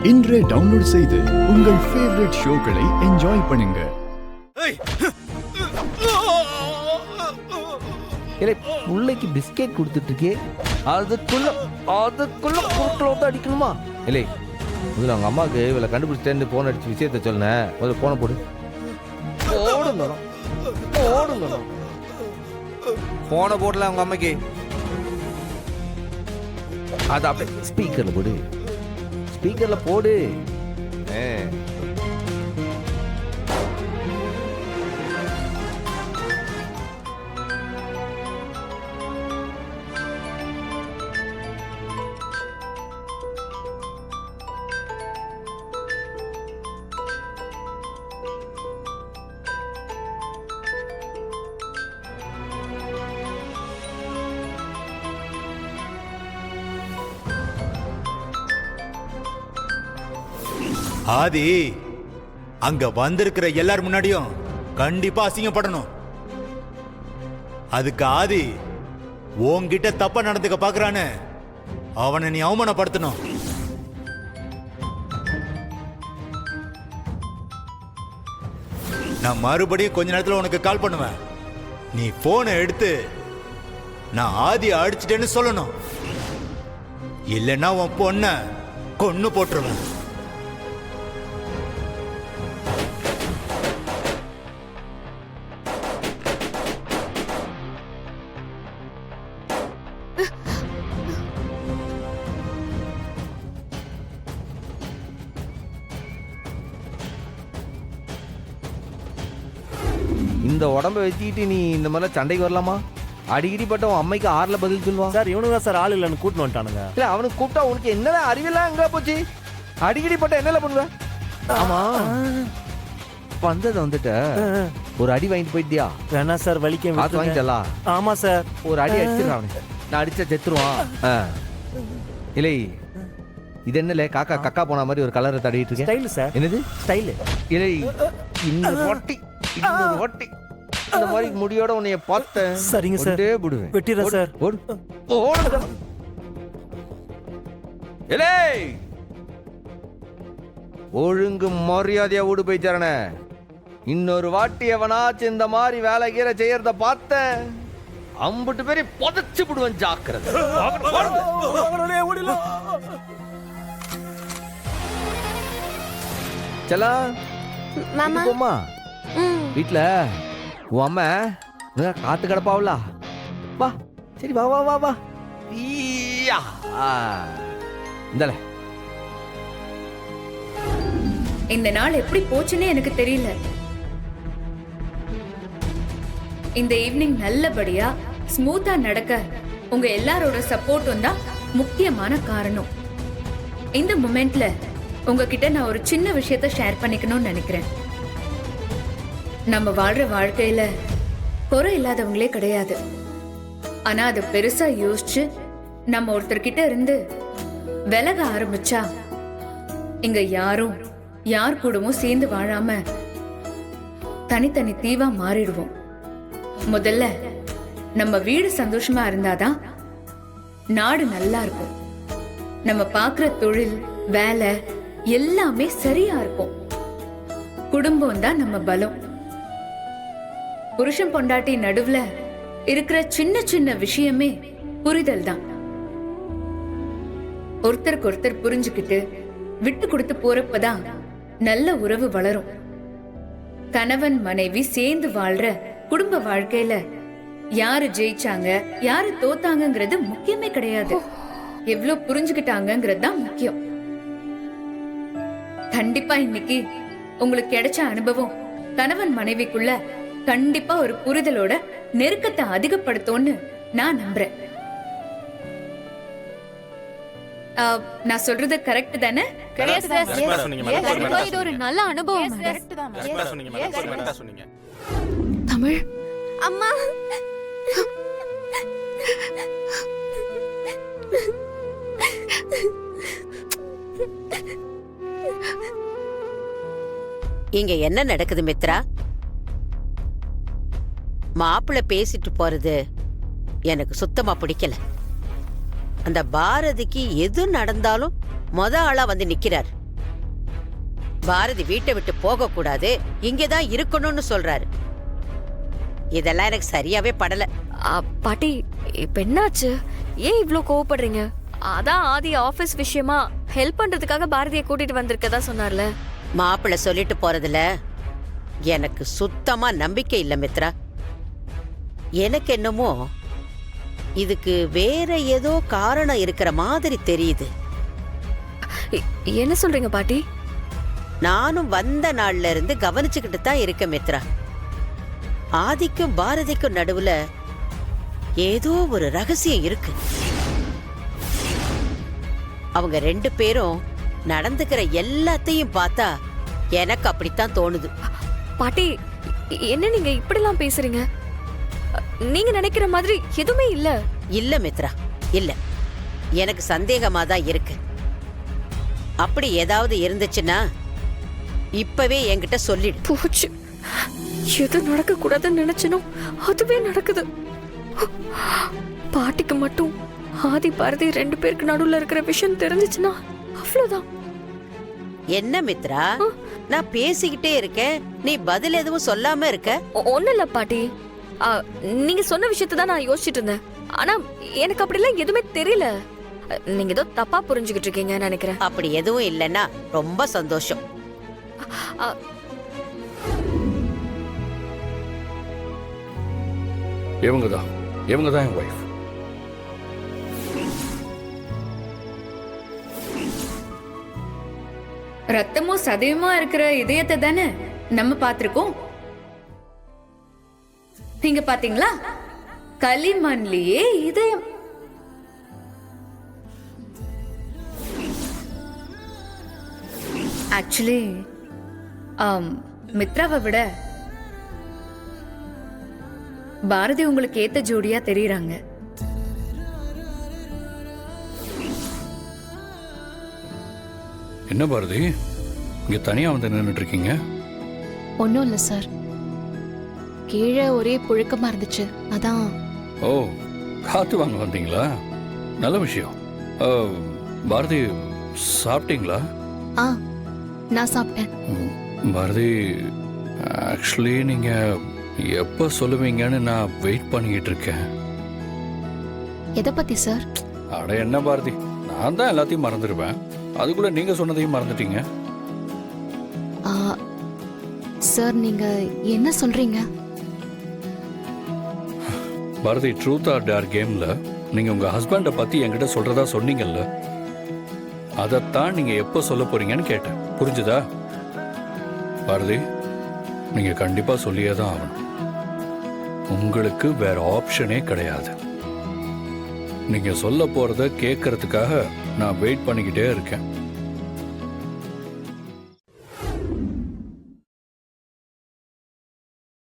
இன்றே டவுன்லோட் செய்து உங்கள் ஃபேவரட் ஷோக்களை என்ஜாய் பண்ணுங்க. பிள்ளைக்கு பிஸ்கெட் கொடுத்துட்டு இருக்கே, அதுக்குள்ள குறுக்கில் அடிக்கணுமா? இல்லை, முதல்ல அவங்க அம்மாவுக்கு இவளை கண்டுபிடிச்சிட்டேன்னு போன் அடிச்சு விஷயத்த சொன்னேன். முதல்ல போனை போடு. போனை போடல அவங்க அம்மைக்கு. அது அப்படியே ஸ்பீக்கர்ல போடு, ஸ்பீக்கர்ல போடு. ஆதி, அங்க வந்திருக்கிற எல்லார் முன்னாடியும் கண்டிப்பா அசிங்கப்படணும். அதுக்கு ஆதி உன்கிட்ட தப்பா நடந்துக்க பாக்குறான்னு அவனை நீ அவமானப்படுத்தணும். நான் மறுபடியும் கொஞ்ச நேரத்துல உனக்கு கால் பண்ணுவேன். நீ போனை எடுத்து நான் ஆதி அடிச்சிட்டேன்னு சொல்லணும். இல்லைன்னா உன் பொண்ண கொன்னு போட்டுருவேன். இந்த உடம்ப வச்சுக்கிட்டு நீ இந்த மாதிரிலாம் சண்டைக்கு வரலாமா? அடிக்கடி பட்ட உன் அம்மைக்கு ஆறுல பதில் சொல்லுவான். சார் இவனுங்க சார் ஆள் இல்லைன்னு கூட்டின்னு வந்துட்டானுங்க. இல்ல, அவனுக்கு கூப்பிட்டா உனக்கு என்னடா அறிவில்லாம் எங்க போச்சு? அடிக்கடி பட்ட என்னல பண்ணுவ? ஆமா, வந்தது வந்துட்ட ஒரு அடி வாங்கிட்டு போயிட்டியா? வேணா சார், வலிக்க பார்த்து வாங்கிட்டலா? ஆமா சார், ஒரு அடி அடிச்சிருக்கான் அவனுக்கு. நான் அடிச்சா செத்துருவான். இல்லை, இது என்னல காக்கா கக்கா போன மாதிரி ஒரு கலரை தடவிட்டு இருக்கேன். Style sir. என்னது ஸ்டைல்? இல்லை, இந்த ரொட்டி இன்னொரு ரொட்டி இந்த மாதிரி முடியோட உன்னைய பார்த்தேன். சரிங்க சார், வெட்டிடுறேன் சார். ஒழுங்கு மரியாதையா ஓடு போய் தரண. இன்னொரு வாட்டி எவனாச்சும் இந்த மாதிரி வேலை கீரை செய்யறத பார்த்தேன், அம்புட்டு பேரை புதைச்சு விடுவேன். ஜாக்கிரதை. சலா மாமா, வீட்டுல உன் அம்மா காத்து கிடப்பாவுல. வா, சரி, வா வா வா வா. இந்தல, இந்த நாள் எப்படி போச்சுன்னு எனக்கு தெரியல. இந்த ஈவினிங் நல்லபடியா ஸ்மூத்தா நடக்க உங்க எல்லாரோட சப்போர்ட்டும் தான் முக்கியமான காரணம். இந்த மொமெண்ட்ல உங்ககிட்ட நான் ஒரு சின்ன விஷயத்த ஷேர் பண்ணிக்கணும்னு நினைக்கிறேன். நம்ம வாழ்ற வாழ்க்கையில குறை இல்லாதவங்களே கிடையாது. ஆனா அது பெருசா யோசிச்சு நம்ம ஒருத்தர்கிட்ட இருந்து விலக ஆரம்பிச்சா இங்க யாரும் யார் கூடவும் சேர்ந்து வாழாம தனித்தனி தீவா மாறிடுவோம். முதல்ல நம்ம வீடு சந்தோஷமா இருந்தாதான் நாடு நல்லா இருக்கும். நம்ம பார்க்குற தொழில், வேலை எல்லாமே சரியா இருக்கும். குடும்பம் தான் நம்ம பலம். புருஷன் பொண்டாட்டி நடுவுல இருக்கிற சின்ன சின்ன விஷயமே புரிதல் தான். ஒருத்தருக்கு ஒருத்தர் புரிஞ்சுக்கிட்டு விட்டு கொடுத்து போறப்பதான் நல்ல உறவு வளரும். கணவன் மனைவி சேர்ந்து வாழ்ற குடும்ப வாழ்க்கையில யாரு ஜெயிச்சாங்க யாரு தோத்தாங்கிறது முக்கியமே கிடையாது. எவ்வளவு புரிஞ்சுக்கிட்டாங்கிறது தான் முக்கியம். கண்டிப்பா இன்னைக்கு உங்களுக்கு கிடைச்ச அனுபவம் கணவன் மனைவிக்குள்ள கண்டிப்பா ஒரு புரிதலோட நெருக்கத்தை அதிகப்படுத்தும்னு நான் நம்புறேன். நான் சொல்றது கரெக்ட் தானே? இது ஒரு நல்ல அனுபவம். தமிழ் அம்மா, இங்க என்ன நடக்குது மித்ரா? மாப்பிள்ளை பேசிட்டு போறது எனக்கு சுத்தமா பிடிக்கல. அந்த பாரதிக்கு எது நடந்தாலும் மொத ஆளா வந்து நிக்கிறார். பாரதி வீட்டை விட்டு போக கூடாது, இங்கதான் இருக்கணும்னு சொல்றாரு. இதெல்லாம் எனக்கு சரியாவே படல. பாட்டி இப்ப என்னாச்சு? ஏன் இவ்ளோ கோவப்படுறீங்க? அதான் ஆதி ஆபீஸ் விஷயமா ஹெல்ப் பண்றதுக்காக பாரதியை கூட்டிட்டு வந்திருக்கதா சொன்னார்ல. மாப்பிள்ளை சொல்லிட்டு போறதுல எனக்கு சுத்தமா நம்பிக்கை இல்ல மித்ரா. எனக்கு என்னமோ இதுக்கு வேற ஏதோ காரணம் இருக்கிற மாதிரி தெரியுது. என்ன சொல்றீங்க பாட்டி? நானும் வந்த நாள்ல இருந்து கவனிச்சுக்கிட்டு தான் இருக்கேன் மித்ரா. ஆதிக்கும் பாரதிக்கும் நடுவுல ஏதோ ஒரு ரகசியம் இருக்கு. அவங்க 2 பேரும் நடந்துக்கிற எல்லாத்தையும் பார்த்தா எனக்கு அப்படித்தான் தோணுது. பாட்டி என்ன நீங்க இப்படிலாம் பேசுறீங்க? நீங்க நினைக்கிற மாதிரி எதுவுமே இல்ல. இல்ல மித்ரா, இல்ல. எனக்கு சந்தேகமா தான் இருக்கு. அப்படி ஏதாவது இருந்துச்சுன்னா இப்பவே என்கிட்ட சொல்லிடு. போச்சு, எது நடக்க கூடாதுன்னு நினைச்சனோ அதுவே நடக்குது. பாட்டிக்கு மட்டும் ஆதி பாரதி 2 பேருக்கு நடுவுல இருக்கிற விஷயம் தெரிஞ்சிச்சுன்னா அவ்வளவுதான். என்ன மித்ரா, நான் பேசிக்கிட்டே இருக்கேன், நீ பதில் எதுவும் சொல்லாம இருக்க? ஒண்ணு இல்ல பாட்டி, நீங்க சொன்ன விஷயத்தை தான் நான் யோசிச்சுட்டு இருந்தேன். ஆனா எனக்கு அப்படிலாம் எதுவுமே தெரியல. நீங்க ஏதோ தப்பா புரிஞ்சுக்கிட்டு இருக்கீங்கன்னு நினைக்கிறேன். அப்படி எதுவும் இல்லைன்னா ரொம்ப சந்தோஷம். இவங்க தான் என் ஒய்ஃப். ரத்தமும் சதயமா இருக்கிற இதயத்தை தானே நம்ம பார்த்திருக்கோம். நீங்க பாத்தீங்களா? களிமண்லயே இதயம். ஆக்சுவலி மித்ராவை விட பாரதி உங்களுக்கு ஏத்த ஜோடியா தெரியறாங்க. என்ன பாரதி, இங்க தனியா வந்து நின்றுட்டு இருக்கீங்க? ஒன்றும் இல்லை சார், கீழே ஒரே புழுக்கமா இருந்துச்சு, அதான். ஓ, காத்து வாங்க வந்தீங்களா? நல்ல விஷயம். பாரதி, சாப்பிட்டீங்களா? ஆ, நான் சாப்பிட்டேன். பாரதி, ஆக்சுவலி நீங்க எப்போ சொல்லுவீங்கன்னு நான் வெயிட் பண்ணிக்கிட்டு இருக்கேன். எதை பத்தி சார்? அட என்ன பாரதி, நான் தான் எல்லாத்தையும் மறந்துடுவேன், அதுக்குள்ள நீங்க சொன்னதையும் மறந்துட்டீங்க. சார் நீங்க என்ன சொல்றீங்க? பாரதி, ட்ரூத் ஆர் டேர் கேம்ல நீங்க உங்க ஹஸ்பண்டை பத்தி என்கிட்ட சொல்றதா சொன்னீங்கல்ல, அதைத்தான் நீங்க எப்போ சொல்ல போறீங்கன்னு கேட்டேன். புரிஞ்சுதா? பாரதி, நீங்க கண்டிப்பா சொல்லியே தான் ஆகணும். உங்களுக்கு வேற ஆப்ஷனே கிடையாது. நீங்க சொல்ல போறத கேட்கறதுக்காக நான் வெயிட் பண்ணிக்கிட்டே இருக்கேன்.